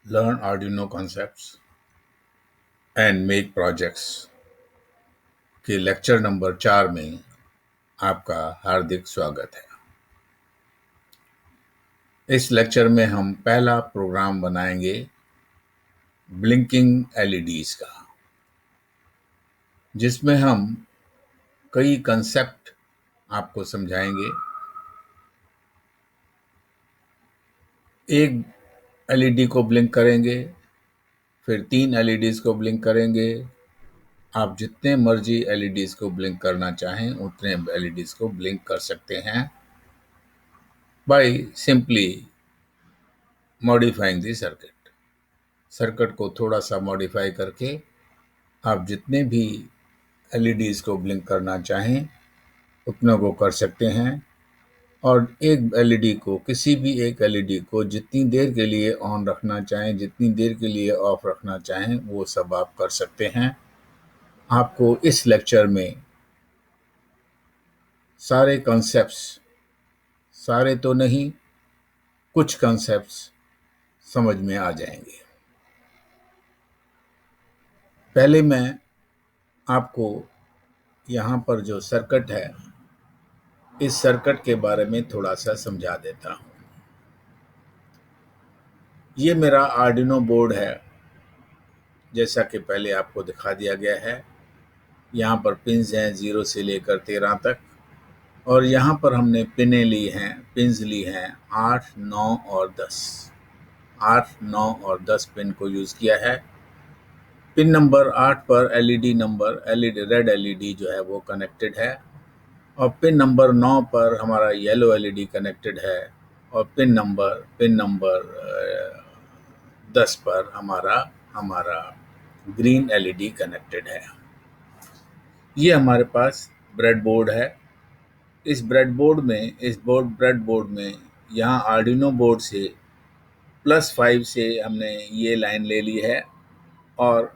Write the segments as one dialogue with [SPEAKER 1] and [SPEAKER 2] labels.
[SPEAKER 1] Learn Arduino concepts and make projects के lecture number 4 में आपका हार्दिक स्वागत है। इस लेक्चर में हम पहला प्रोग्राम बनाएंगे ब्लिंकिंग एलईडीज का, जिसमें हम कई कंसेप्ट आपको समझाएंगे। एक एलईडी को ब्लिंक करेंगे, फिर 3 एलईडीज को ब्लिंक करेंगे। आप जितने मर्जी एलईडीज को ब्लिंक करना चाहें उतने एलईडीज को ब्लिंक कर सकते हैं by simply modifying the circuit. Circuit को थोड़ा सा मॉडिफाई करके आप जितने भी एलईडीज को ब्लिंक करना चाहें उतनों को कर सकते हैं, और एक एलईडी को, किसी भी एक एलईडी को जितनी देर के लिए ऑन रखना चाहें, जितनी देर के लिए ऑफ रखना चाहें, वो सब आप कर सकते हैं। आपको इस लेक्चर में सारे कॉन्सेप्ट्स, सारे तो नहीं, कुछ कॉन्सेप्ट्स समझ में आ जाएंगे। पहले मैं आपको यहाँ पर जो सर्किट है, इस सर्किट के बारे में थोड़ा सा समझा देता हूँ। ये मेरा आर्डिनो बोर्ड है, जैसा कि पहले आपको दिखा दिया गया है। यहाँ पर पिन्स हैं 0 से लेकर 13 तक, और यहाँ पर हमने पिनें ली हैं, पिन्स ली हैं 8, 9 और 10। 8, 9 और 10 पिन को यूज़ किया है। पिन नंबर 8 पर एलईडी रेड एलईडी जो है वो कनेक्टेड है, और पिन नंबर 9 पर हमारा येलो एलईडी कनेक्टेड है, और पिन नंबर 10 पर हमारा ग्रीन एलईडी कनेक्टेड है। ये हमारे पास ब्रेडबोर्ड है। इस ब्रेडबोर्ड में यहाँ आर्डिनो बोर्ड से +5 से हमने ये लाइन ले ली है, और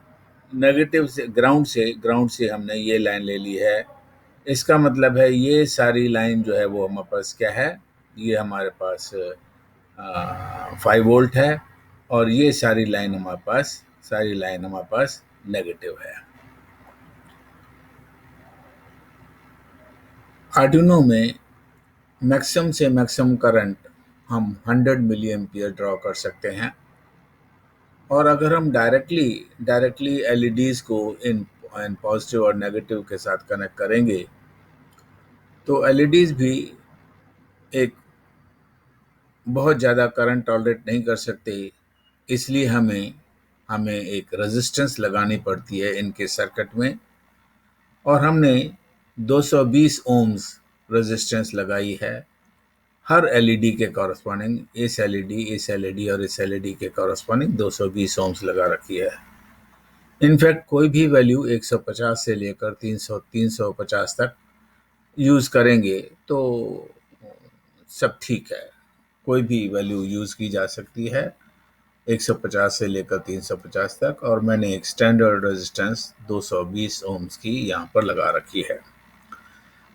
[SPEAKER 1] नेगेटिव से ग्राउंड से हमने ये लाइन ले ली है। इसका मतलब है ये सारी लाइन जो है वो हमारे पास क्या है, ये हमारे पास 5 वोल्ट है, और ये सारी लाइन हमारे पास नेगेटिव है। आर्डिनो में मैक्सिमम से मैक्सिमम करंट हम 100 मिली एम्पियर ड्रॉ कर सकते हैं, और अगर हम डायरेक्टली एलईडीज को इन पॉजिटिव और नेगेटिव के साथ कनेक्ट करेंगे तो एलईडीज भी एक बहुत ज़्यादा करंट टॉलरेट नहीं कर सकते, इसलिए हमें एक रेजिस्टेंस लगानी पड़ती है इनके सर्किट में, और हमने 220 ओम्स रेजिस्टेंस लगाई है हर एलईडी के कॉरस्पॉन्डिंग। इस एलईडी और इस एलईडी के कॉरस्पॉन्डिंग 220 ओम्स लगा रखी है। इनफैक्ट कोई भी वैल्यू 150 से लेकर 350 तक यूज़ करेंगे तो सब ठीक है, कोई भी वैल्यू यूज़ की जा सकती है 150 से लेकर 350 तक, और मैंने एक स्टैंडर्ड रेजिस्टेंस 220 ओम्स की यहाँ पर लगा रखी है।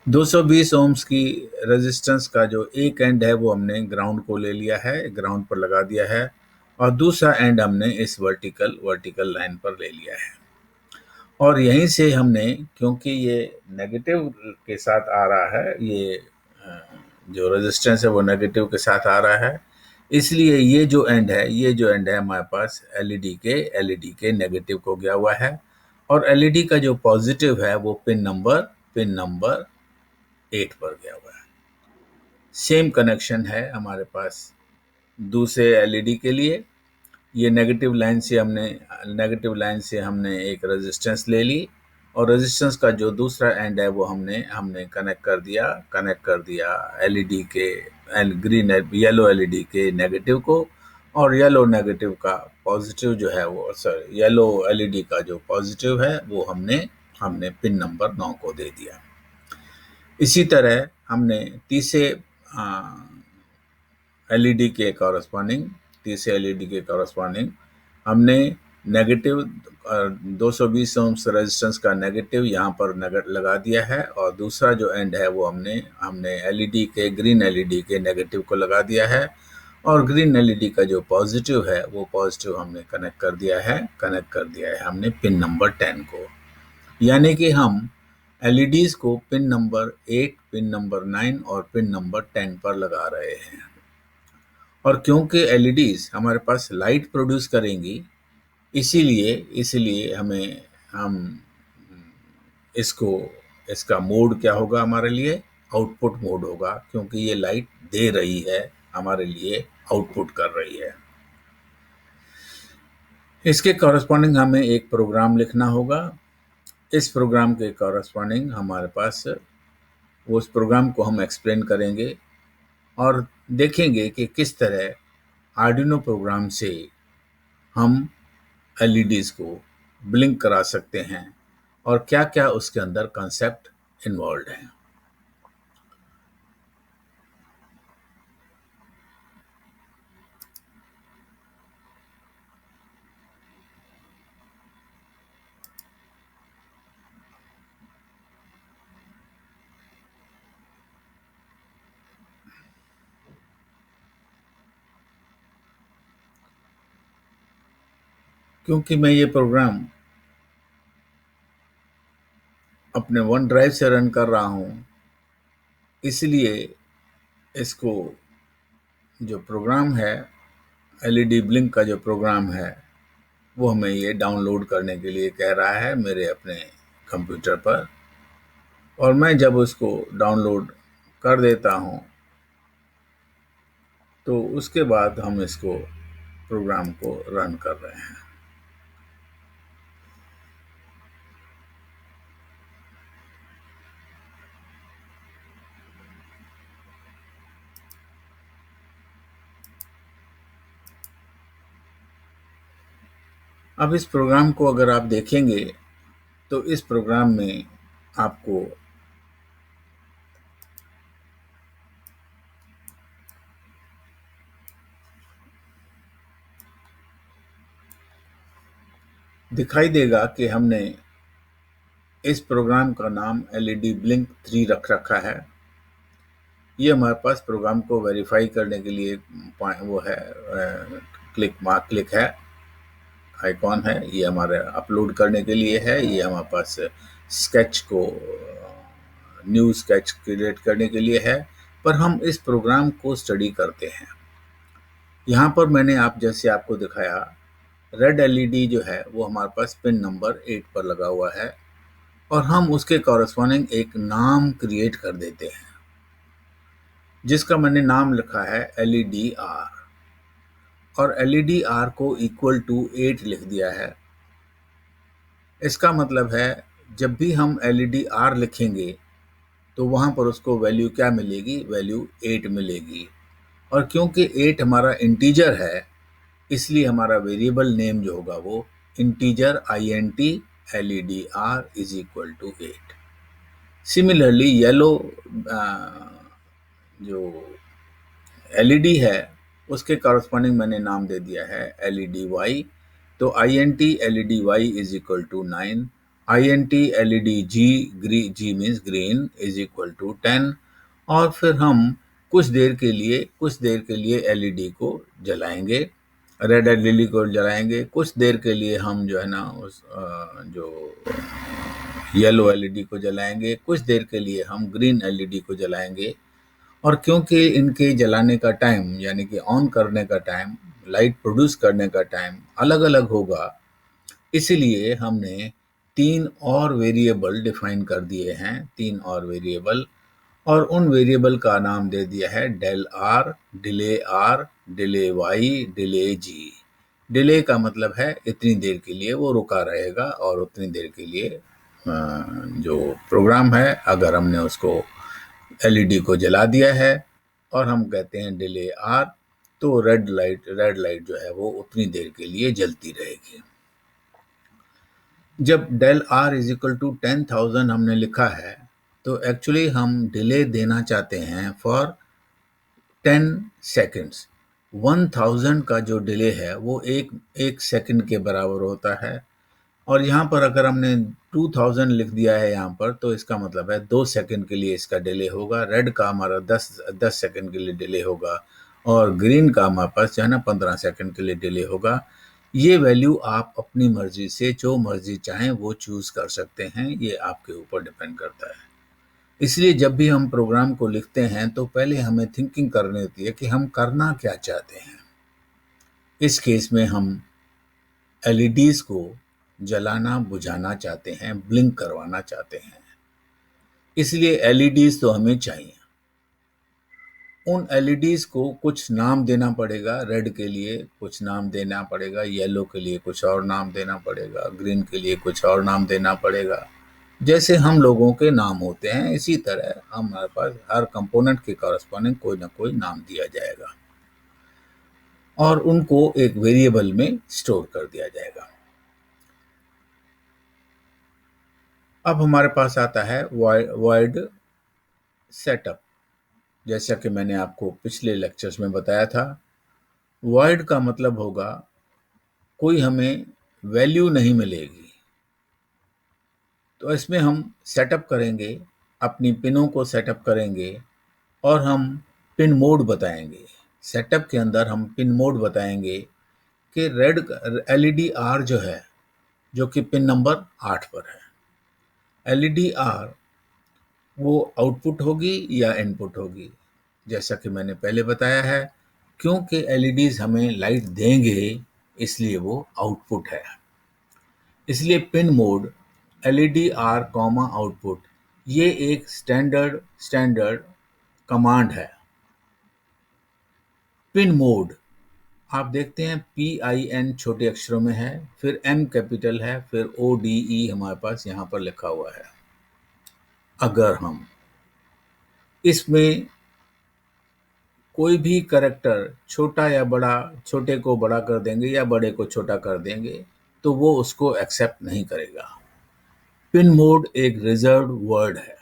[SPEAKER 1] 220 ओम्स की रेजिस्टेंस का जो एक एंड है वो हमने ग्राउंड को ले लिया है, ग्राउंड पर लगा दिया है, और दूसरा एंड हमने इस वर्टिकल लाइन पर ले लिया है। और यहीं से हमने, क्योंकि ये नेगेटिव के साथ आ रहा है, ये जो रेजिस्टेंस है वो नेगेटिव के साथ आ रहा है, इसलिए ये जो एंड है हमारे पास एलईडी के नेगेटिव को गया हुआ है, और एलईडी का जो पॉजिटिव है वो पिन नंबर 8 पर गया हुआ है। सेम कनेक्शन है हमारे पास दूसरे एलईडी के लिए। ये नेगेटिव लाइन से हमने एक रेजिस्टेंस ले ली, और रेजिस्टेंस का जो दूसरा एंड है वो हमने कनेक्ट कर दिया एलईडी के येलो एलईडी के नेगेटिव को, और येलो एलईडी का जो पॉजिटिव है वो हमने पिन नंबर 9 को दे दिया। इसी तरह हमने तीसरे एलईडी के कॉरस्पॉन्डिंग हमने नेगेटिव 220 ओम्स रेजिस्टेंस का नेगेटिव यहाँ पर लगा दिया है, और दूसरा जो एंड है वो हमने ग्रीन एलईडी के नेगेटिव को लगा दिया है, और ग्रीन एलईडी का जो पॉजिटिव है वो पॉजिटिव हमने कनेक्ट कर दिया है हमने पिन नंबर 10 को। यानी कि हम एलईडीज को पिन नंबर 8, पिन नंबर 9 और पिन नंबर 10 पर लगा रहे हैं। और क्योंकि एलईडीज हमारे पास लाइट प्रोड्यूस करेंगी, इसीलिए इसीलिए हम इसको इसका मोड क्या होगा हमारे लिए, आउटपुट मोड होगा, क्योंकि ये लाइट दे रही है हमारे लिए, आउटपुट कर रही है। इसके कॉरस्पॉन्डिंग हमें एक प्रोग्राम लिखना होगा। इस प्रोग्राम के कॉरस्पॉन्डिंग हमारे पास उस प्रोग्राम को हम एक्सप्लेन करेंगे और देखेंगे कि किस तरह आर्डिनो प्रोग्राम से हम एलईडीज को ब्लिंक करा सकते हैं और क्या क्या उसके अंदर कॉन्सेप्ट इन्वॉल्व है। क्योंकि मैं ये प्रोग्राम अपने वन ड्राइव से रन कर रहा हूँ, इसलिए इसको जो प्रोग्राम है, एलईडी ब्लिंक का जो प्रोग्राम है, वो हमें ये डाउनलोड करने के लिए कह रहा है मेरे अपने कंप्यूटर पर। और मैं जब उसको डाउनलोड कर देता हूँ तो उसके बाद हम इसको प्रोग्राम को रन कर रहे हैं। अब इस प्रोग्राम को अगर आप देखेंगे तो इस प्रोग्राम में आपको दिखाई देगा कि हमने इस प्रोग्राम का नाम एलईडी ब्लिंक 3 रख रखा है। ये हमारे पास प्रोग्राम को वेरीफाई करने के लिए वो है, क्लिक है, आइकॉन है, ये हमारे अपलोड करने के लिए है। ये हमारे पास स्केच को न्यू स्केच क्रिएट करने के लिए है। पर हम इस प्रोग्राम को स्टडी करते हैं। यहाँ पर मैंने जैसे आपको दिखाया, रेड एलईडी जो है वो हमारे पास पिन नंबर 8 पर लगा हुआ है और हम उसके कॉरस्पॉन्डिंग एक नाम क्रिएट कर देते हैं, जिसका मैंने नाम लिखा है एलईडी आर, और एलईडी आर को इक्वल टू 8 लिख दिया है। इसका मतलब है जब भी हम एलईडी आर लिखेंगे तो वहां पर उसको वैल्यू क्या मिलेगी, वैल्यू 8 मिलेगी। और क्योंकि 8 हमारा इंटीजर है, इसलिए हमारा वेरिएबल नेम जो होगा वो integer INT LEDR is equal to 8। Similarly yellow जो एलईडी है उसके कॉरस्पॉन्डिंग मैंने नाम दे दिया है LEDY। तो INT LEDY is equal to 9, INT LEDG, G means green, is equal to 10। और फिर हम कुछ देर के लिए एलईडी को जलाएंगे, रेड एलईडी को जलाएंगे। कुछ देर के लिए हम जो है ना उस जो येलो एलईडी को जलाएंगे, कुछ देर के लिए हम ग्रीन एलईडी को जलाएंगे। और क्योंकि इनके जलाने का टाइम यानी कि ऑन करने का टाइम, लाइट प्रोड्यूस करने का टाइम अलग अलग होगा, इसीलिए हमने 3 और वेरिएबल डिफाइन कर दिए हैं, 3 और वेरिएबल। और उन वेरिएबल का नाम दे दिया है del R, delay Y, delay G. Delay का मतलब है इतनी देर के लिए वो रुका रहेगा, और उतनी देर के लिए जो प्रोग्राम है, अगर हमने उसको एलईडी को जला दिया है और हम कहते हैं डिले आर, तो रेड लाइट जो है वो उतनी देर के लिए जलती रहेगी। जब del R is equal to 10,000 हमने लिखा है, तो एक्चुअली हम डिले देना चाहते हैं फॉर 10 सेकेंड्स। 1000 का जो डिले है वो एक सेकंड के बराबर होता है। और यहाँ पर अगर हमने 2000 लिख दिया है यहाँ पर, तो इसका मतलब है 2 सेकंड के लिए इसका डिले होगा। रेड का हमारा 10 सेकंड के लिए डिले होगा और ग्रीन का हमारे पास जो है ना 15 सेकंड के लिए डिले होगा। ये वैल्यू आप अपनी मर्जी से जो मर्जी चाहें वो चूज कर सकते हैं, ये आपके ऊपर डिपेंड करता है। इसलिए जब भी हम प्रोग्राम को लिखते हैं तो पहले हमें थिंकिंग करनी होती है कि हम करना क्या चाहते हैं। इस केस में हम एलईडीज को जलाना बुझाना चाहते हैं, ब्लिंक करवाना चाहते हैं, इसलिए एलईडीज तो हमें चाहिए। उन एलईडीज को कुछ नाम देना पड़ेगा। रेड के लिए कुछ नाम देना पड़ेगा, येलो के लिए कुछ और नाम देना पड़ेगा, ग्रीन के लिए कुछ और नाम देना पड़ेगा। जैसे हम लोगों के नाम होते हैं इसी तरह हमारे पास हर कंपोनेंट के कॉरस्पॉन्डिंग कोई ना कोई नाम दिया जाएगा और उनको एक वेरिएबल में स्टोर कर दिया जाएगा। अब हमारे पास आता है वॉइड सेटअप। जैसा कि मैंने आपको पिछले लेक्चर्स में बताया था, वॉइड का मतलब होगा कोई हमें वैल्यू नहीं मिलेगी। तो इसमें हम सेटअप करेंगे, अपनी पिनों को सेटअप करेंगे और हम पिन मोड बताएंगे। सेटअप के अंदर हम पिन मोड बताएंगे कि रेड एलईडी आर जो है, जो कि पिन नंबर 8 पर है, एलईडी आर वो आउटपुट होगी या इनपुट होगी। जैसा कि मैंने पहले बताया है, क्योंकि एलईडीज हमें लाइट देंगे इसलिए वो आउटपुट है। इसलिए pin mode LED R comma output ये एक स्टैंडर्ड कमांड है। पिन मोड आप देखते हैं PIN छोटे अक्षरों में है, फिर M कैपिटल है, फिर ODE हमारे पास यहाँ पर लिखा हुआ है। अगर हम इसमें कोई भी कैरेक्टर छोटा या बड़ा, छोटे को बड़ा कर देंगे या बड़े को छोटा कर देंगे तो वो उसको एक्सेप्ट नहीं करेगा। पिन मोड एक रिजर्व्ड वर्ड है,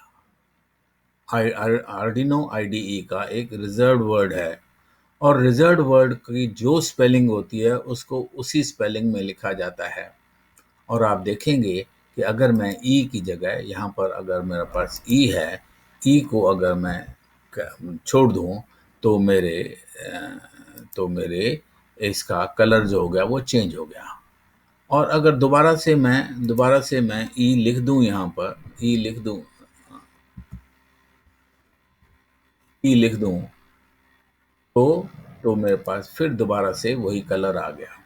[SPEAKER 1] आर्डिनो IDE का एक रिजर्व्ड वर्ड है और रिजर्व्ड वर्ड की जो स्पेलिंग होती है उसको उसी स्पेलिंग में लिखा जाता है। और आप देखेंगे कि अगर मैं ई की जगह यहाँ पर अगर मेरे पास ई है, ई को अगर मैं छोड़ दूँ तो मेरे इसका कलर जो हो गया वो चेंज हो गया। और अगर दोबारा से मैं ई लिख दूँ, यहाँ पर ई लिख दूँ तो मेरे पास फिर दोबारा से वही कलर आ गया।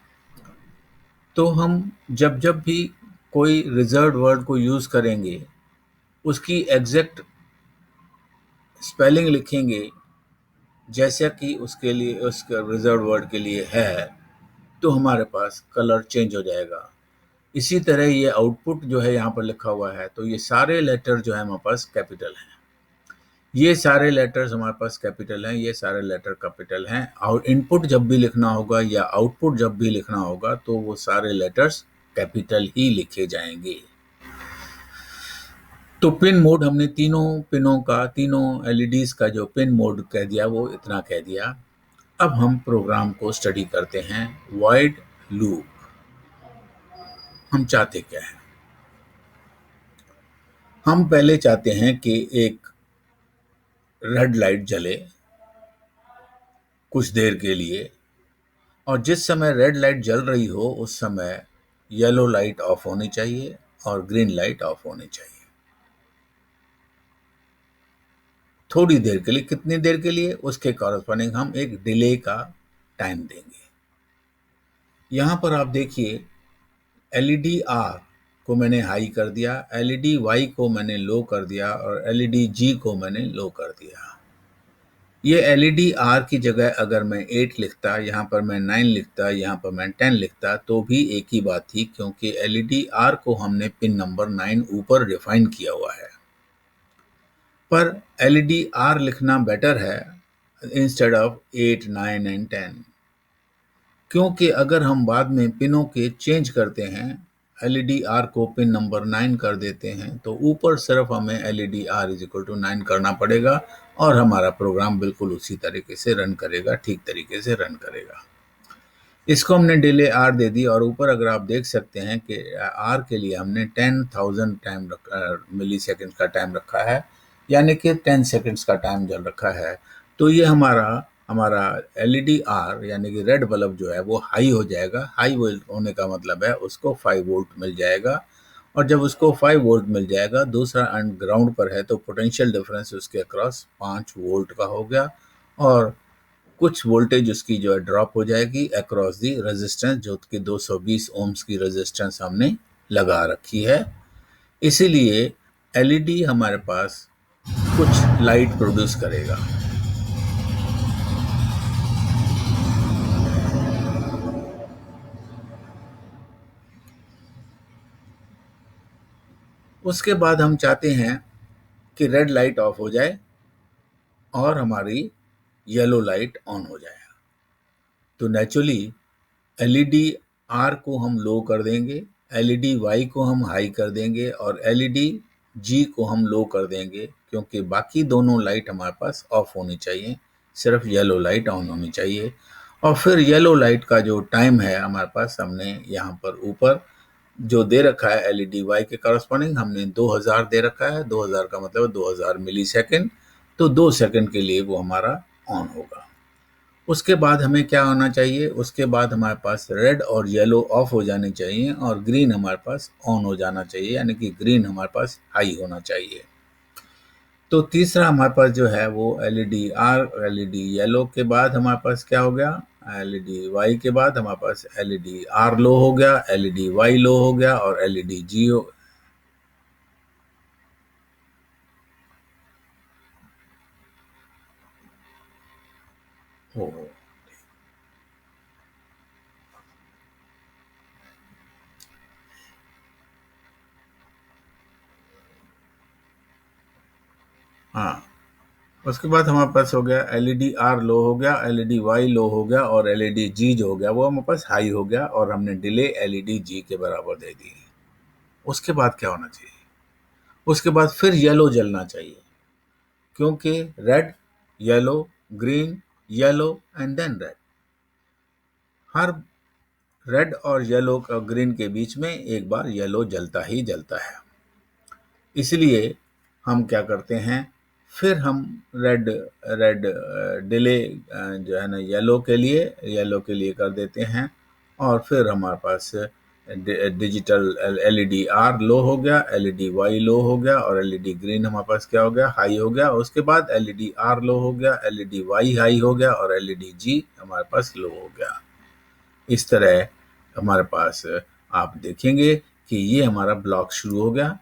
[SPEAKER 1] तो हम जब भी कोई रिजर्व्ड वर्ड को यूज़ करेंगे उसकी एग्जैक्ट स्पेलिंग लिखेंगे जैसा कि उसके लिए उस रिजर्व्ड वर्ड के लिए है, तो हमारे पास कलर चेंज हो जाएगा। इसी तरह ये आउटपुट जो है यहाँ पर लिखा हुआ है, तो ये सारे लेटर जो है हमारे पास कैपिटल हैं। ये सारे लेटर्स हमारे पास कैपिटल हैं, ये सारे लेटर कैपिटल हैं। और इनपुट जब भी लिखना होगा या आउटपुट जब भी लिखना होगा तो वो सारे लेटर्स कैपिटल ही लिखे जाएंगे। तो पिन मोड हमने तीनों एलईडीज का जो पिन मोड कह दिया वो इतना कह दिया। अब हम प्रोग्राम को स्टडी करते हैं। वॉइड लूप हम चाहते क्या है? हम पहले चाहते हैं कि एक रेड लाइट जले कुछ देर के लिए, और जिस समय रेड लाइट जल रही हो उस समय येलो लाइट ऑफ होनी चाहिए और ग्रीन लाइट ऑफ होनी चाहिए। थोड़ी देर के लिए, कितनी देर के लिए, उसके कॉरस्पॉन्डिंग हम एक डिले का टाइम देंगे। यहां पर आप देखिए एलईडी आर को मैंने हाई कर दिया, एलईडी वाई को मैंने लो कर दिया और एलईडी जी को मैंने लो कर दिया। ये एलईडी आर की जगह अगर मैं 8 लिखता, यहाँ पर मैं 9 लिखता, यहाँ पर मैं 10 लिखता तो भी एक ही बात थी, क्योंकि एलईडी आर को हमने पिन नंबर 9 ऊपर डिफाइन किया हुआ है। पर एलईडी आर लिखना बेटर है इंस्टेड ऑफ 8, 9 एंड 10, क्योंकि अगर हम बाद में पिनों के चेंज करते हैं, एलईडी आर को पिन नंबर 9 कर देते हैं, तो ऊपर सिर्फ हमें LED R is equal to 9 करना पड़ेगा और हमारा प्रोग्राम बिल्कुल उसी तरीके से रन करेगा, ठीक तरीके से रन करेगा। इसको हमने डिले आर दे दी और ऊपर अगर आप देख सकते हैं कि आर के लिए हमने 10,000 मिली सेकेंड का टाइम रखा है, यानी कि 10 सेकेंड्स का टाइम जल रखा है। तो ये हमारा हमारा एलईडी आर यानी कि रेड बल्ब जो है वो हाई हो जाएगा। हाई होने का मतलब है उसको 5 वोल्ट मिल जाएगा, और जब उसको 5 वोल्ट मिल जाएगा, दूसरा एंड ग्राउंड पर है, तो पोटेंशियल डिफरेंस उसके अक्रॉस 5 वोल्ट का हो गया, और कुछ वोल्टेज उसकी जो है ड्रॉप हो जाएगी अक्रॉस दी रेजिस्टेंस, जो कि 220 ओम्स की रेजिस्टेंस हमने लगा रखी है। इसीलिए एलईडी हमारे पास कुछ लाइट प्रोड्यूस करेगा। उसके बाद हम चाहते हैं कि रेड लाइट ऑफ हो जाए और हमारी येलो लाइट ऑन हो जाए। तो नेचुरली एलईडी आर को हम लो कर देंगे, एलईडी वाई को हम हाई कर देंगे, और एलईडी जी को हम लो कर देंगे, क्योंकि बाकी दोनों लाइट हमारे पास ऑफ होनी चाहिए, सिर्फ येलो लाइट ऑन होनी चाहिए। और फिर येलो लाइट का जो टाइम है हमारे पास, हमने यहाँ पर ऊपर जो दे रखा है एलईडी वाई के कॉरस्पॉन्डिंग हमने 2000 दे रखा है। 2000 का मतलब 2000 मिली सेकेंड, तो 2 सेकेंड के लिए वो हमारा ऑन होगा। उसके बाद हमें क्या होना चाहिए, उसके बाद हमारे पास रेड और येलो ऑफ हो जाने चाहिए और ग्रीन हमारे पास ऑन हो जाना चाहिए, यानी कि ग्रीन हमारे पास हाई होना चाहिए। तो तीसरा हमारे पास जो है वो एलईडी आर, एलईडी येलो के बाद हमारे पास क्या हो गया, एलईडी वाई के बाद हमारे पास एलईडी आर लो हो गया, एलईडी वाई लो हो गया, और एलईडी जी हो। हाँ, उसके बाद हमारे पास हो गया एलईडी आर लो हो गया, एलईडी वाई लो हो गया, और एलईडी जी जो हो गया वो हमारे पास हाई हो गया, और हमने डिले एलईडी जी के बराबर दे दी। उसके बाद क्या होना चाहिए, उसके बाद फिर येलो जलना चाहिए, क्योंकि red, yellow, green, yellow and then red, हर रेड और येलो का ग्रीन के बीच में एक बार येलो जलता ही जलता है। इसलिए हम क्या करते हैं, फिर हम रेड रेड डिले जो है ना येलो के लिए कर देते हैं, और फिर हमारे पास डिजिटल एलईडी आर लो हो गया, एलईडी वाई लो हो गया, और एलईडी ग्रीन हमारे पास क्या हो गया, हाई हो गया। उसके बाद एलईडी आर लो हो गया, एलईडी वाई हाई हो गया, और एलईडी जी हमारे पास लो हो गया। इस तरह हमारे पास आप देखेंगे कि ये हमारा ब्लॉक शुरू हो गया,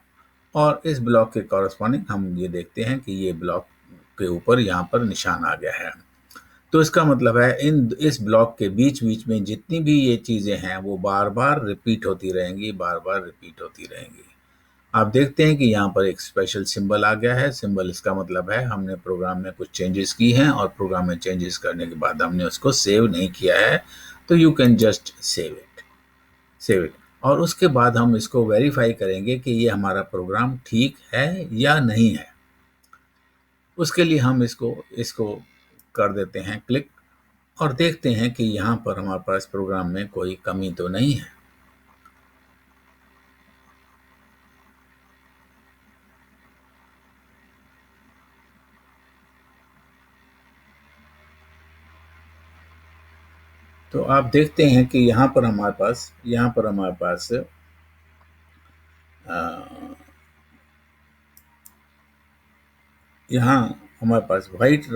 [SPEAKER 1] और इस ब्लॉक के कॉरस्पॉन्डिंग हम ये देखते हैं कि ये ब्लॉक के ऊपर यहाँ पर निशान आ गया है। तो इसका मतलब है इस ब्लॉक के बीच बीच में जितनी भी ये चीज़ें हैं वो बार बार रिपीट होती रहेंगी, बार बार रिपीट होती रहेंगी। आप देखते हैं कि यहाँ पर एक स्पेशल सिंबल आ गया है। सिंबल इसका मतलब है हमने प्रोग्राम में कुछ चेंजेस की हैं, और प्रोग्राम में चेंजेस करने के बाद हमने उसको सेव नहीं किया है, तो you can just save it. और उसके बाद हम इसको वेरीफाई करेंगे कि ये हमारा प्रोग्राम ठीक है या नहीं है। उसके लिए हम इसको इसको कर देते हैं क्लिक, और देखते हैं कि यहाँ पर हमारे पास प्रोग्राम में कोई कमी तो नहीं है। तो आप देखते हैं कि यहाँ पर हमारे पास यहाँ हमारे पास वाइट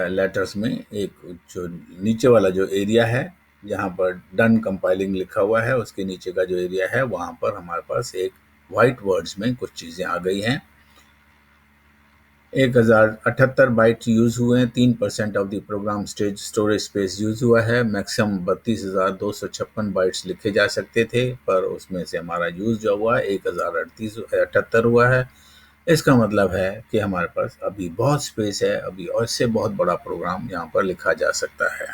[SPEAKER 1] लेटर्स में एक जो नीचे वाला जो एरिया है, जहाँ पर डन कंपाइलिंग लिखा हुआ है, उसके नीचे का जो एरिया है वहाँ पर हमारे पास एक वाइट वर्ड्स में कुछ चीज़ें आ गई हैं। 1078 बाइट यूज़ हुए हैं, 3% of the program storage space use हुआ है। मैक्सिमम 32,256 बाइट्स लिखे जा सकते थे, पर उसमें से हमारा यूज़ जो हुआ है 1078 हुआ है। इसका मतलब है कि हमारे पास अभी बहुत स्पेस है, अभी और इससे बहुत बड़ा प्रोग्राम यहाँ पर लिखा जा सकता है।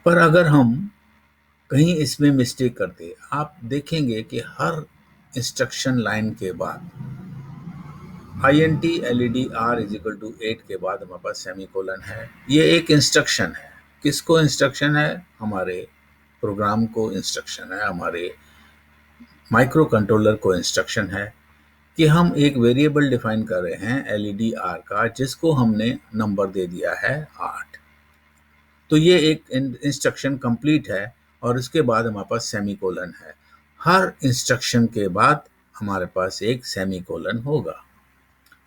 [SPEAKER 1] पर अगर हम कहीं इसमें मिस्टेक करते, आप देखेंगे कि हर इंस्ट्रक्शन लाइन के बाद INT LED R is equal to 8 के बाद हमारे पास सेमीकोलन है। ये एक इंस्ट्रक्शन है। किसको इंस्ट्रक्शन है? हमारे प्रोग्राम को इंस्ट्रक्शन है, हमारे माइक्रो कंट्रोलर को इंस्ट्रक्शन है कि हम एक वेरिएबल डिफाइन कर रहे हैं एलईडी आर का, जिसको हमने नंबर दे दिया है 8। तो ये एक इंस्ट्रक्शन कंप्लीट है और इसके बाद हमारे पास सेमीकोलन है। हर इंस्ट्रक्शन के बाद हमारे पास एक सेमीकोलन होगा।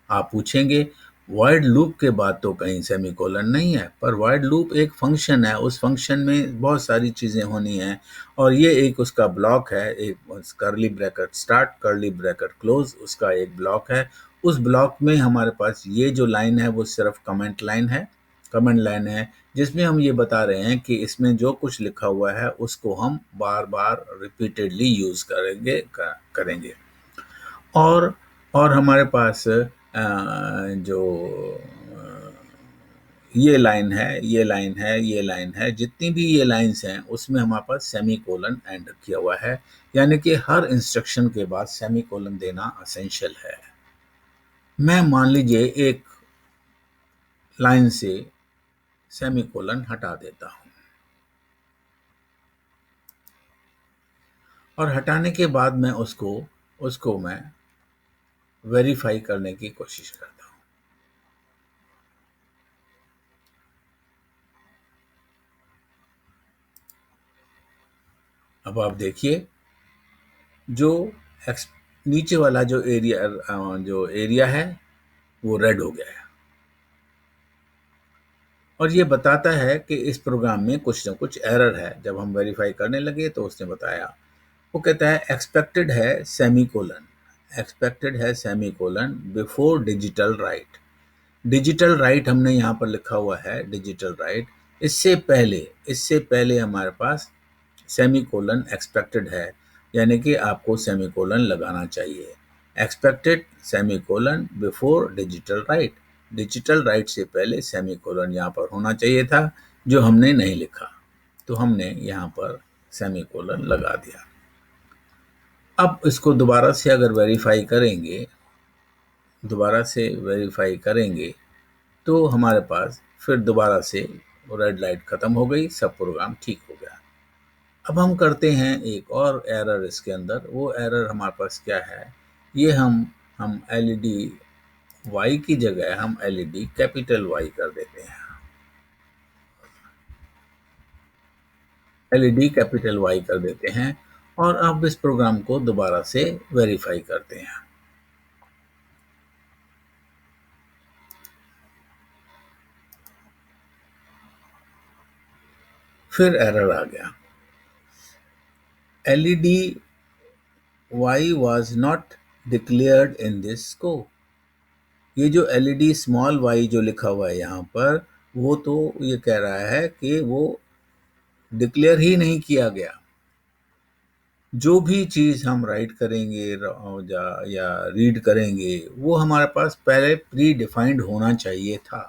[SPEAKER 1] आप पूछेंगे वॉइड लूप के बाद तो कहीं सेमीकोलन नहीं है, पर वॉइड लूप एक फंक्शन है, उस फंक्शन में बहुत सारी चीज़ें होनी हैं और ये एक उसका ब्लॉक है, एक curly bracket start curly bracket close उसका एक ब्लॉक है। उस ब्लॉक में हमारे पास ये जो लाइन है वो सिर्फ कमेंट लाइन है, कमेंट लाइन है जिसमें हम ये बता रहे हैं कि इसमें जो कुछ लिखा हुआ है उसको हम बार बार रिपीटेडली यूज़ करेंगे। और हमारे पास जो ये लाइन है, ये लाइन है, ये लाइन है, जितनी भी ये लाइंस हैं उसमें हमारे पास सेमीकोलन एंड किया हुआ है, यानी कि हर इंस्ट्रक्शन के बाद सेमीकोलन देना असेंशियल है। मैं मान लीजिए एक लाइन से सेमीकोलन हटा देता हूं और हटाने के बाद मैं उसको मैं वेरीफाई करने की कोशिश करता हूं। अब आप देखिए जो नीचे वाला जो एरिया है वो रेड हो गया है और ये बताता है कि इस प्रोग्राम में कुछ ना कुछ एरर है। जब हम वेरीफाई करने लगे तो उसने बताया, वो कहता है एक्सपेक्टेड है semicolon before digital right. Digital right हमने यहाँ पर लिखा हुआ है, डिजिटल राइट। इससे पहले हमारे पास सेमीकोलन एक्सपेक्टेड है, यानी कि आपको सेमीकोलन लगाना चाहिए। Expected semicolon before digital right, digital right से पहले सेमीकोलन यहाँ पर होना चाहिए था, जो हमने नहीं लिखा, तो हमने यहाँ पर सेमीकोलन लगा दिया। अब इसको दोबारा से अगर वेरीफाई करेंगे तो हमारे पास फिर दोबारा से रेड लाइट खत्म हो गई, सब प्रोग्राम ठीक हो गया। अब हम करते हैं एक और एरर इसके अंदर। वो एरर हमारे पास क्या है, ये हम एलईडी वाई की जगह हम एलईडी कैपिटल वाई कर देते हैं, एलईडी कैपिटल वाई कर देते हैं और अब इस प्रोग्राम को दोबारा से वेरीफाई करते हैं। फिर एरर आ गया, LED why was not declared in this scope. ये जो एलईडी स्मॉल वाई जो लिखा हुआ है यहाँ पर, वो तो ये कह रहा है कि वो डिक्लेयर ही नहीं किया गया। जो भी चीज़ हम राइट करेंगे या रीड करेंगे वो हमारे पास पहले प्री डिफाइंड होना चाहिए था।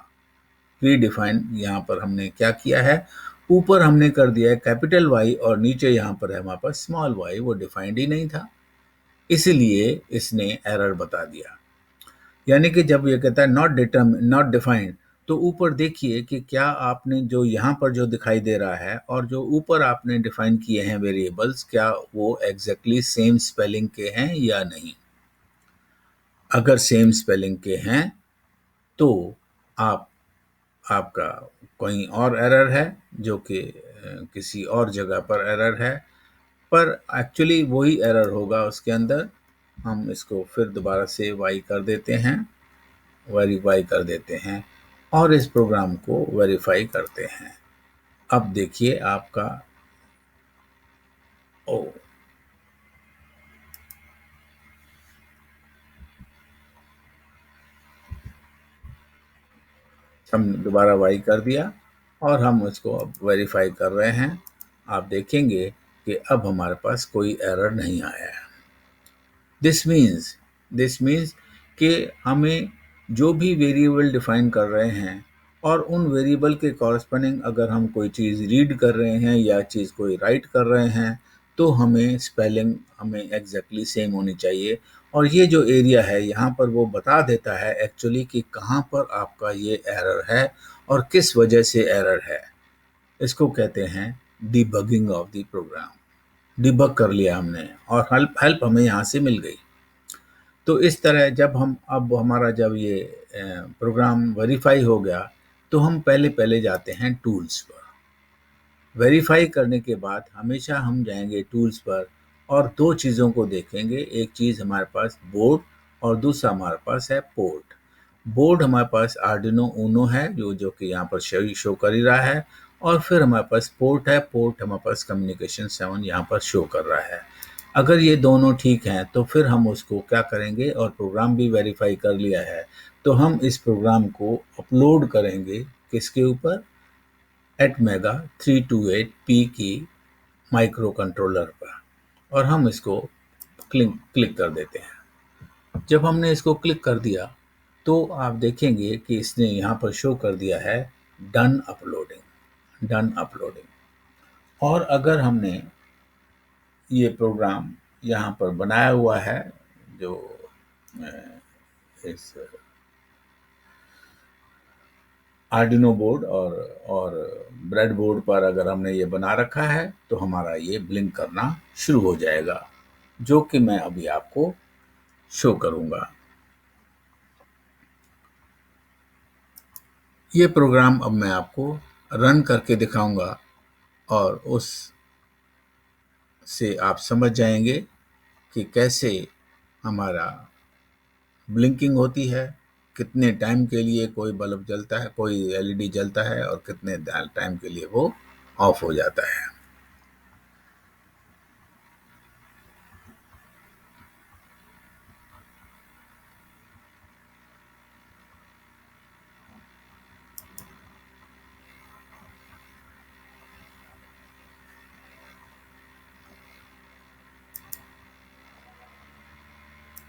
[SPEAKER 1] प्री डिफाइंड यहाँ पर हमने क्या किया है, ऊपर हमने कर दिया है कैपिटल वाई और नीचे यहाँ पर है हमारे पास स्मॉल वाई, वो डिफाइंड ही नहीं था, इसलिए इसने एरर बता दिया। यानी कि जब ये कहता है नॉट डिफाइंड, तो ऊपर देखिए कि क्या आपने जो यहाँ पर जो दिखाई दे रहा है और जो ऊपर आपने डिफाइन किए हैं वेरिएबल्स, क्या वो एग्जैक्टली सेम स्पेलिंग के हैं या नहीं। अगर सेम स्पेलिंग के हैं तो आपका कोई और एरर है, जो कि किसी और जगह पर एरर है, पर एक्चुअली वही एरर होगा उसके अंदर। हम इसको फिर दोबारा से वेरीफाई कर देते हैं और इस प्रोग्राम को वेरीफाई करते हैं। अब देखिए आपका हम दोबारा वाई कर दिया और हम इसको अब वेरीफाई कर रहे हैं। आप देखेंगे कि अब हमारे पास कोई एरर नहीं आया है। दिस मीन्स कि हमें जो भी वेरिएबल डिफाइन कर रहे हैं और उन वेरिएबल के कॉरस्पॉन्डिंग अगर हम कोई चीज़ रीड कर रहे हैं या चीज़ कोई राइट कर रहे हैं तो हमें स्पेलिंग हमें एग्जैक्टली सेम होनी चाहिए। और ये जो एरिया है यहाँ पर वो बता देता है एक्चुअली कि कहाँ पर आपका ये एरर है और किस वजह से एरर है। इसको कहते हैं debugging of the program. Debug कर लिया हमने और हेल्प हमें यहाँ से मिल गई। तो इस तरह जब हम अब हमारा जब ये प्रोग्राम वेरीफाई हो गया, तो हम पहले जाते हैं टूल्स पर। वेरीफाई करने के बाद हमेशा हम जाएंगे टूल्स पर और दो चीज़ों को देखेंगे। एक चीज़ हमारे पास बोर्ड और दूसरा हमारे पास है पोर्ट। बोर्ड हमारे पास आर्डिनो ऊनो है जो कि यहाँ पर शो कर ही रहा है, और फिर हमारे पास पोर्ट है। पोर्ट हमारे पास कम्युनिकेशन 7 यहाँ पर शो कर रहा है। अगर ये दोनों ठीक हैं तो फिर हम उसको क्या करेंगे, और प्रोग्राम भी वेरीफाई कर लिया है, तो हम इस प्रोग्राम को अपलोड करेंगे किसके ऊपर, एटमेगा 328P की माइक्रो कंट्रोलर पर, और हम इसको क्लिक कर देते हैं। जब हमने इसको क्लिक कर दिया तो आप देखेंगे कि इसने यहाँ पर शो कर दिया है डन अपलोडिंग, डन अपलोडिंग। और अगर हमने ये प्रोग्राम यहाँ पर बनाया हुआ है, जो इस आर्डिनो बोर्ड और ब्रेड बोर्ड पर अगर हमने ये बना रखा है, तो हमारा ये ब्लिंक करना शुरू हो जाएगा, जो कि मैं अभी आपको शो करूंगा। ये प्रोग्राम अब मैं आपको रन करके दिखाऊंगा, और उस से आप समझ जाएंगे कि कैसे हमारा ब्लिंकिंग होती है, कितने टाइम के लिए कोई बल्ब जलता है, कोई एलईडी जलता है, और कितने टाइम के लिए वो ऑफ हो जाता है।